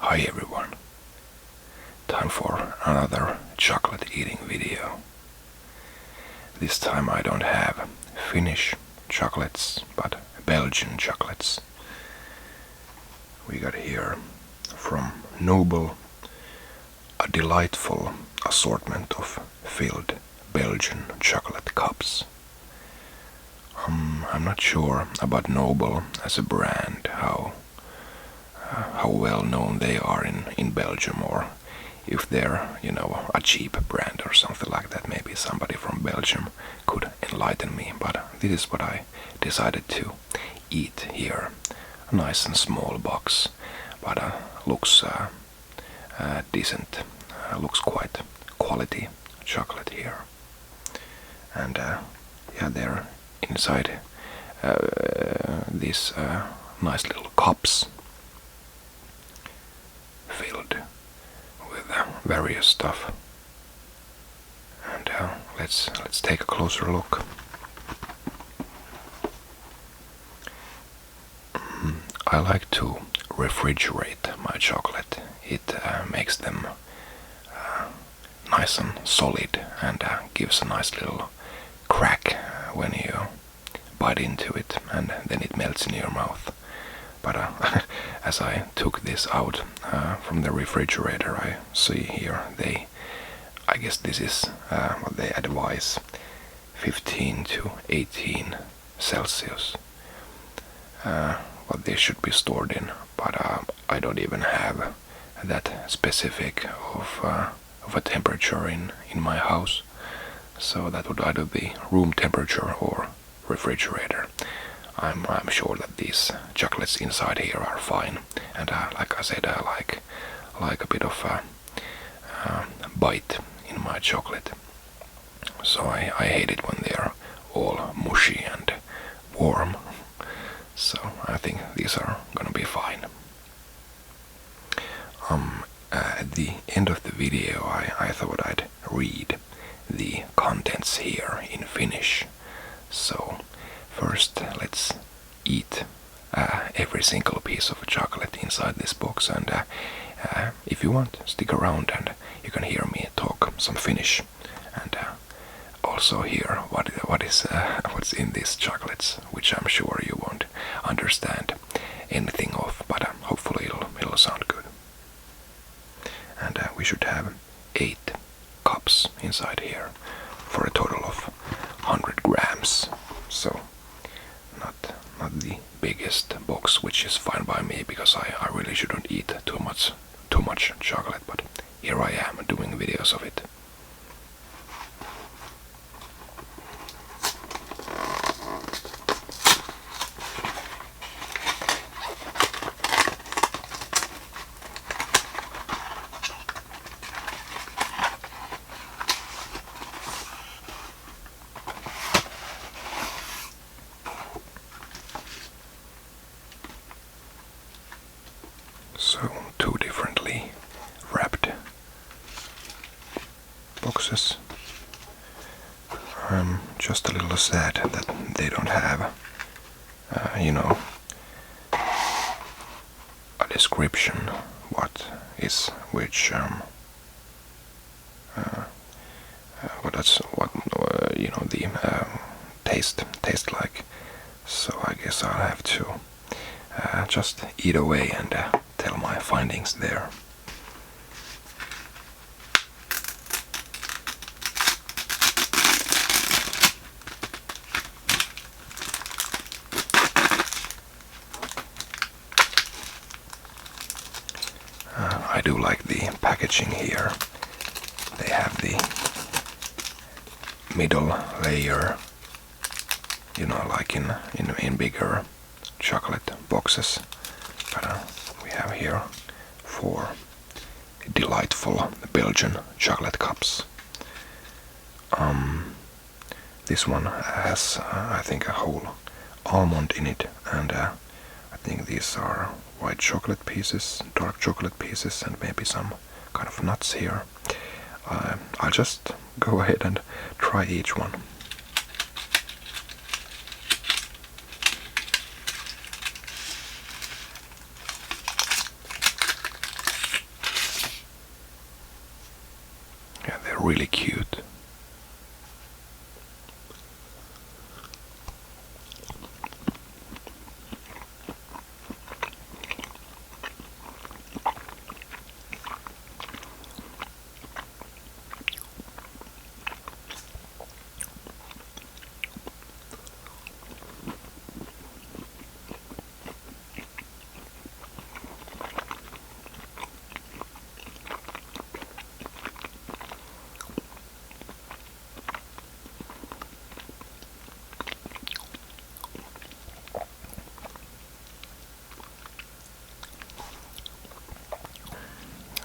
Hi everyone, time for another chocolate eating video. This time I don't have Finnish chocolates, but Belgian chocolates. We got here from Noble a delightful assortment of filled Belgian chocolate cups. I'm not sure about Noble as a brand, how well known they are in Belgium, or if they're, a cheap brand or something like that. Maybe somebody from Belgium could enlighten me, but this is what I decided to eat here. A nice and small box, but looks decent. Looks quite quality chocolate here. And yeah, they're inside these nice little cups filled with various stuff. And let's take a closer look. I like to refrigerate my chocolate. It makes them nice and solid and gives a nice little crack when you bite into it, and then it melts in your mouth. But as I took this out from the refrigerator, I see here I guess this is what they advise, 15 to 18 Celsius. What they should be stored in, but I don't even have that specific of a temperature in my house. So that would either be room temperature or refrigerator. I'm sure that these chocolates inside here are fine, and like I said, I like a bit of a bite in my chocolate. So I hate it when they're all mushy and warm. So I think these are gonna be fine. At the end of the video, I thought I'd read the contents here in Finnish. So first, let's eat every single piece of chocolate inside this box, and if you want, stick around and you can hear me talk some Finnish, and also hear what's in these chocolates, which I'm sure you won't understand anything of, but hopefully it'll sound good. And we should have 8 cups inside here for a total of 100 grams. So not the biggest box, which is fine by me, because I really shouldn't eat too much chocolate, but here I am doing videos of it. So, 2 differently wrapped boxes. I'm just a little sad that they don't have, a description what is which, the taste like. So I guess I'll have to just eat away and tell my findings there. I do like the packaging here. They have the middle layer, like in bigger chocolate boxes. But we have here 4 delightful Belgian chocolate cups. This one has, I think, a whole almond in it, and I think these are white chocolate pieces, dark chocolate pieces, and maybe some kind of nuts here. I'll just go ahead and try each one. really cute.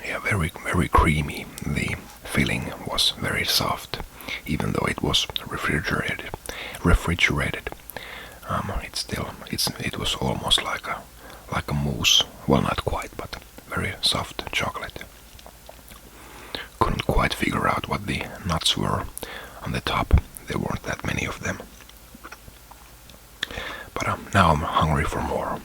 Yeah, very creamy. The filling was very soft, even though it was refrigerated. It was almost like a mousse. Well, not quite, but very soft chocolate. Couldn't quite figure out what the nuts were on the top. There weren't that many of them. But now I'm hungry for more.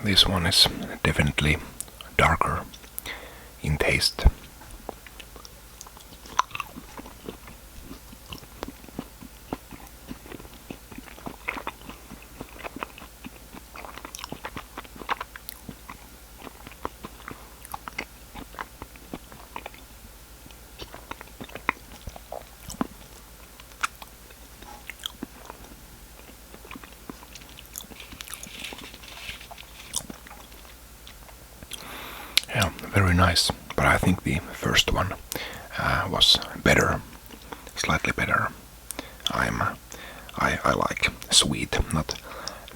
This one is definitely darker in taste. Yeah, very nice. But I think the first one was better, slightly better. I like sweet, not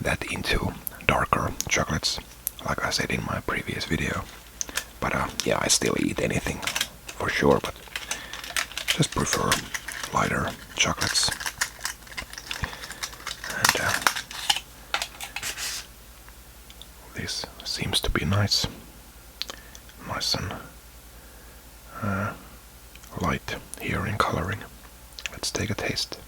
that into darker chocolates, like I said in my previous video. But yeah, I still eat anything for sure, but just prefer lighter chocolates. And this seems to be nice and light here in coloring. Let's take a taste.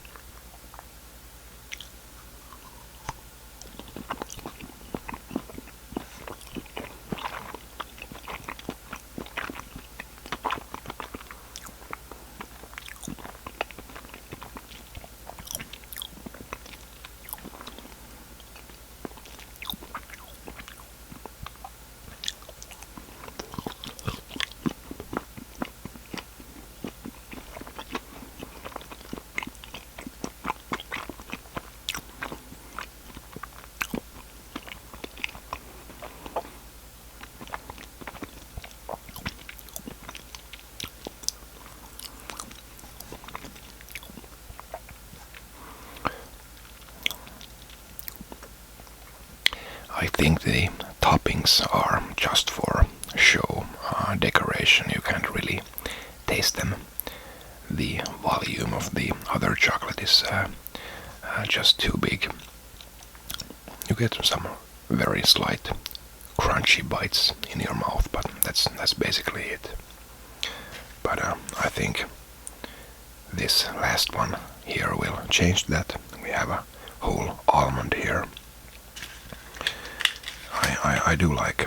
I think the toppings are just for show, decoration. You can't really taste them. The volume of the other chocolate is just too big. You get some very slight crunchy bites in your mouth, but that's basically it. But I think this last one here will change that. We have a whole almond here. I do like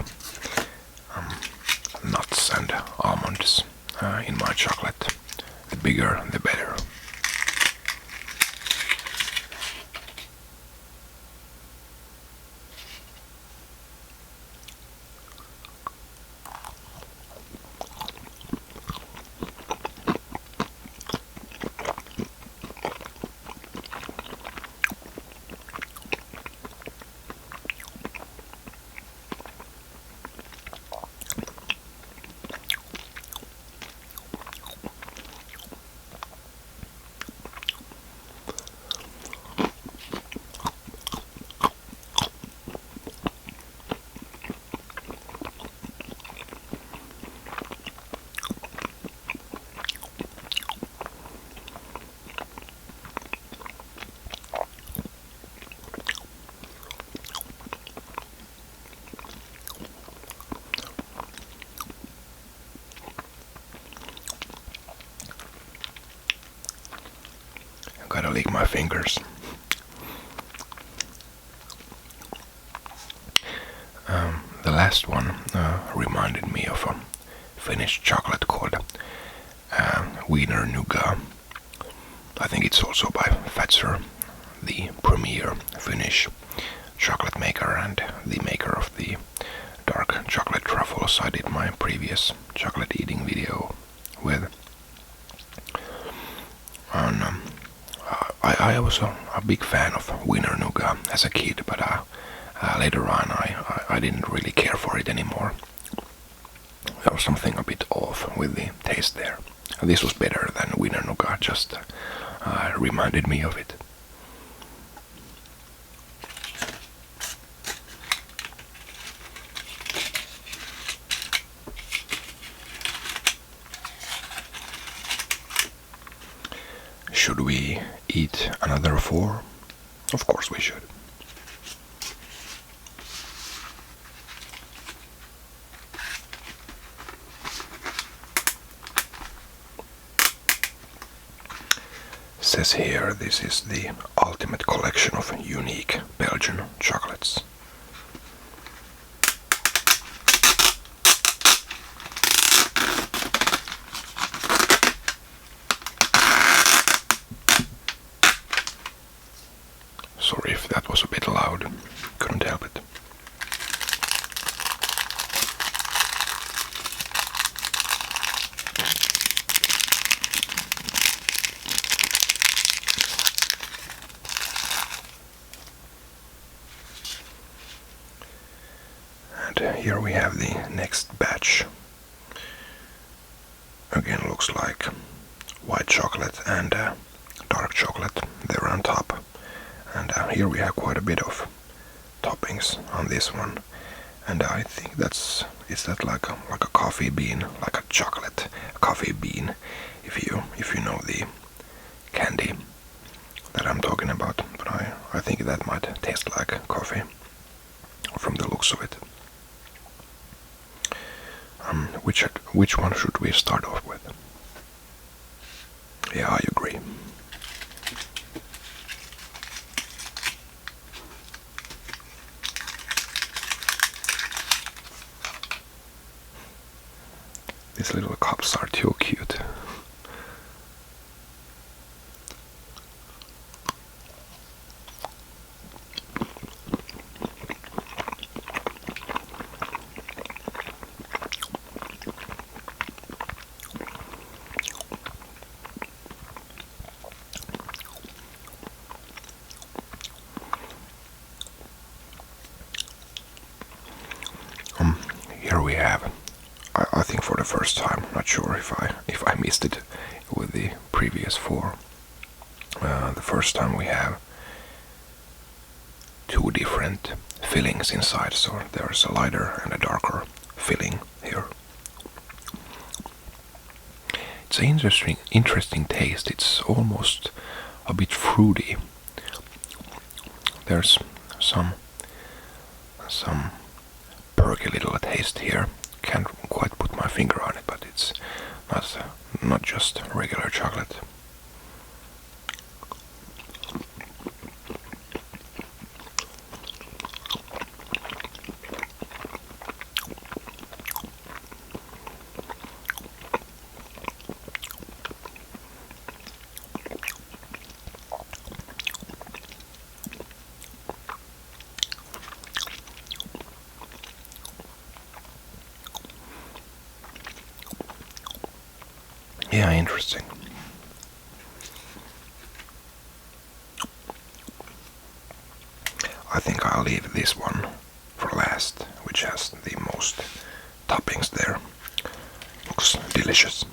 nuts and almonds in my chocolate. The bigger, the better. lick my fingers. The last one reminded me of a Finnish chocolate called Wiener Nougat. I think it's also by Fazer, the premier Finnish chocolate maker and the maker of the dark chocolate truffles I did my previous chocolate eating video with. And I was a big fan of Wiener Nougat as a kid, but later on I didn't really care for it anymore. There was something a bit off with the taste there. This was better than Wiener Nougat, just reminded me of it. Should we eat another 4? Of course we should. Says here this is the ultimate collection of unique Belgian chocolates. Sorry if that was a bit loud, couldn't help it. And here we have the next batch. Again, looks like white chocolate and dark chocolate there on top. And here we have quite a bit of toppings on this one, and I think is that like a coffee bean, like a chocolate coffee bean, if you know the candy that I'm talking about. But I think that might taste like coffee from the looks of it. Which one should we start off with? Yeah, I agree. These little cups are too cute. Here we have, I think for the first time, not sure if I missed it with the previous 4. The first time we have 2 different fillings inside, so there's a lighter and a darker filling here. It's an interesting taste. It's almost a bit fruity. There's some perky little taste here. Can't quite put my finger on it, but it's not just regular chocolate. Yeah, interesting. I think I'll leave this one for last, which has the most toppings there. Looks delicious.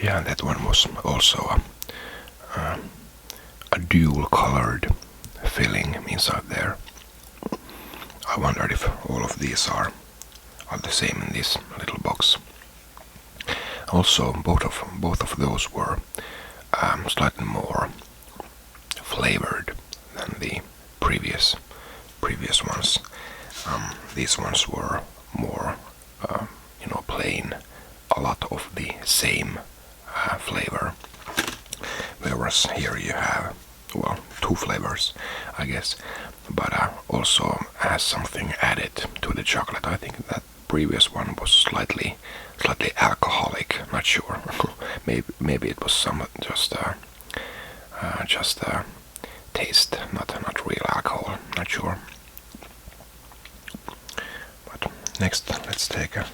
Yeah, that one was also a dual colored filling inside there. I wondered if all of these are the same in this little box. Also, both of those were slightly more flavored than the previous ones. These ones were more, plain, a lot of the same flavor. Whereas here you have, well, two flavors, I guess, but also has something added to the chocolate. I think that previous one was slightly alcoholic. Not sure. maybe it was some just taste, not real alcohol. Not sure. But next, let's take a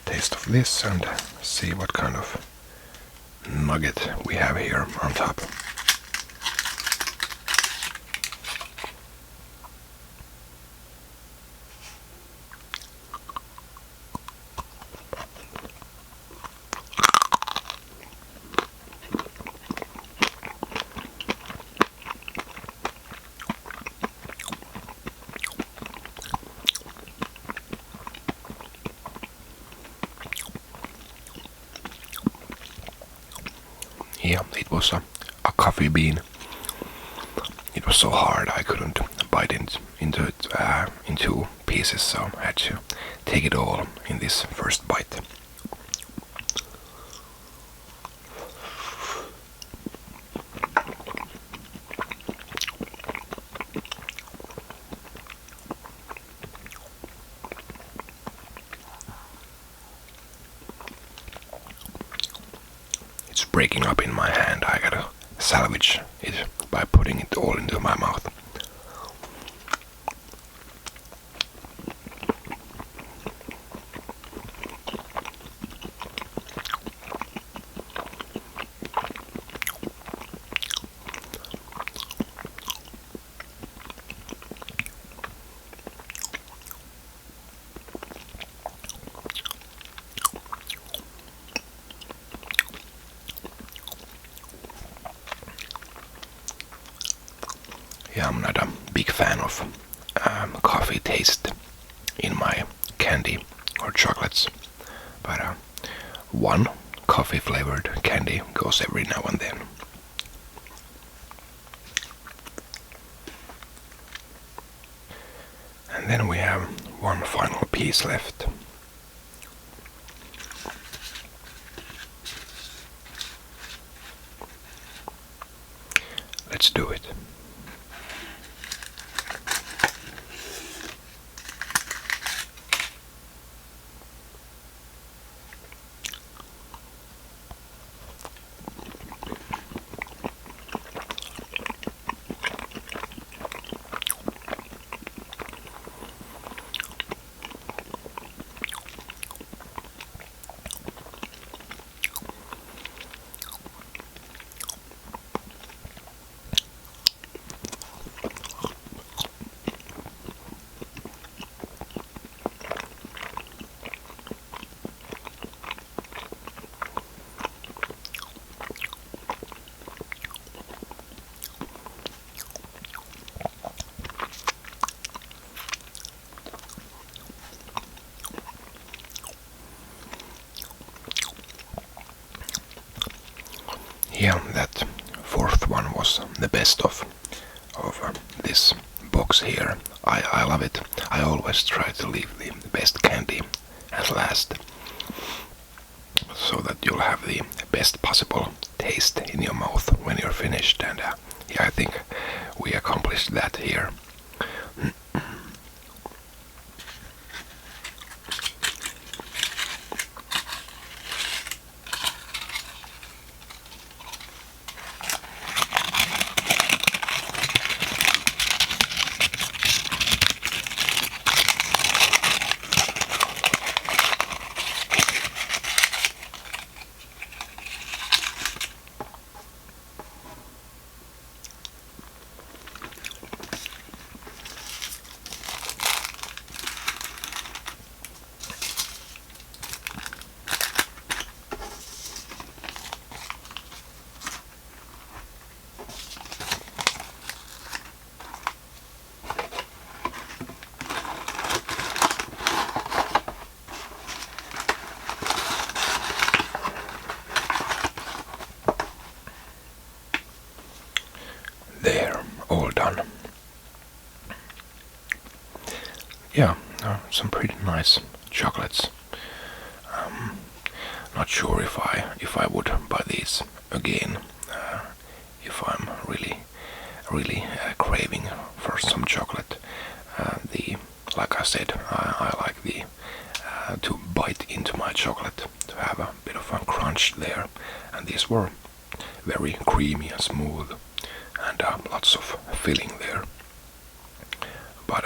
taste of this and see what kind of nugget we have here on top. Yeah, it was a coffee bean. It was so hard I couldn't bite into it in two pieces, so I had to take it all in this first bite. It's breaking up in my hand. I gotta salvage it by putting it all into my mouth. Yeah, I'm not a big fan of coffee taste in my candy or chocolates, but one coffee flavored candy goes every now and then. And then we have one final piece left. Let's do it. Yeah, that fourth one was the best of this box here. I love it. I always try to leave the best candy at last, so that you'll have the best possible taste in your mouth when you're finished. And yeah, I think we accomplished that here. some pretty nice chocolates. Not sure if I would buy these again if I'm really craving for some chocolate. Like I said, I like the to bite into my chocolate, to have a bit of a crunch there, and these were very creamy and smooth, and lots of filling there. But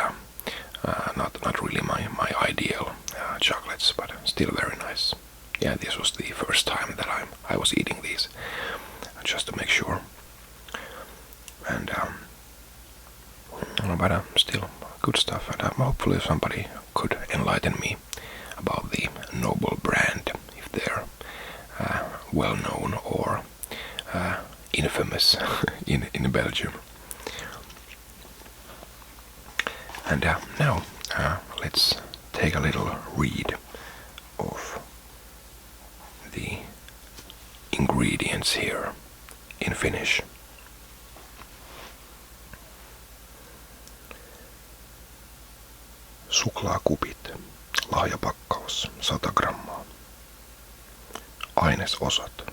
not really my ideal chocolates, but still very nice. Yeah, this was the first time that I was eating these, just to make sure. And but still good stuff. And hopefully somebody could enlighten me about the Noble brand, if they're well known or infamous in Belgium. And now let's take a little read of the ingredients here in Finnish. Suklaakupit, lahjapakkaus 100 grammaa. Ainesosat: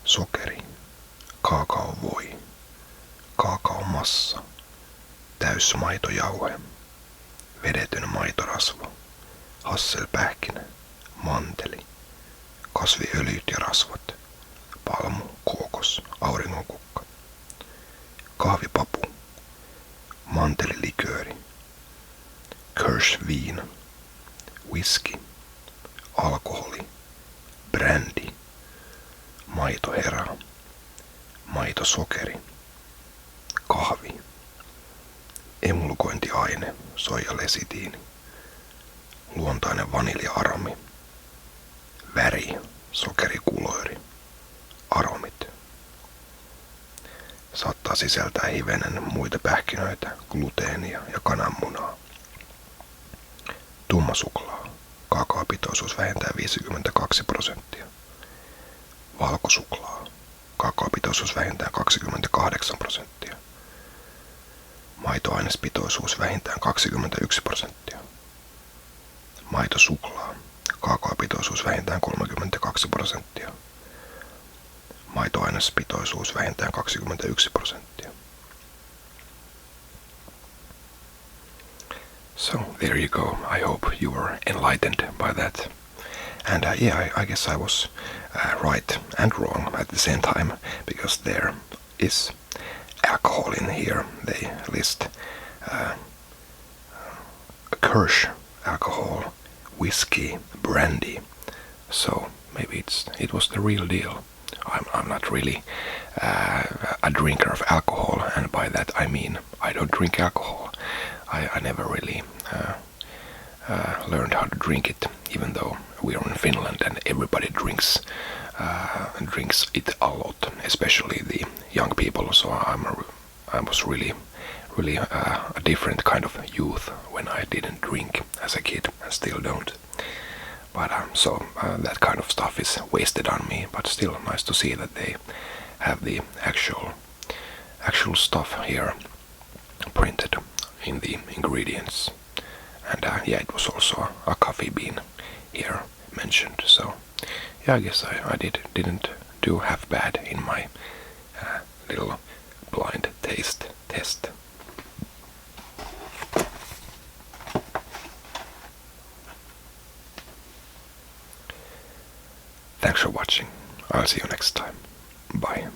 sokeri, kaakaovoi, kaakaomassa, täysmaitojauhe, vedetyn maitorasva, hasselpähkinä, manteli, kasviöljyt ja rasvat, palmu, kookos, auringonkukka, kahvipapu, mantelilikööri, kirschviin, whisky, alkoholi, brändi, maitohera, maitosokeri, kahvi, emulgointiaine, soijalesitiini, luontainen vanilja-aromi, väri, sokerikulööri, aromit. Saattaa sisältää hivenen muita pähkinöitä, gluteenia ja kananmunaa. Tumma suklaa, kaakaopitoisuus vähintään 52%. Valkosuklaa, kaakaopitoisuus vähintään 28%. Maitoainespitoisuus vähintään 21%. Maitosuklaa, kaakaopitoisuus vähintään 32%. Maitoainespitoisuus vähintään 21%. So there you go. I hope you were enlightened by that. And yeah, I guess I was right and wrong at the same time, because there is alcohol in here. They list Kirsch alcohol, whiskey, brandy. So maybe it was the real deal. I'm not really a drinker of alcohol, and by that I mean I don't drink alcohol. I never really learned how to drink it, even though we are in Finland and everybody drinks it a lot, especially the young people. So I was really a different kind of youth when I didn't drink as a kid, and still don't. But so that kind of stuff is wasted on me. But still nice to see that they have the actual stuff here printed in the ingredients. And yeah, it was also a coffee bean here mentioned. So yeah, I guess I didn't do half bad in my little blind taste test. Thanks for watching. I'll see you next time. Bye.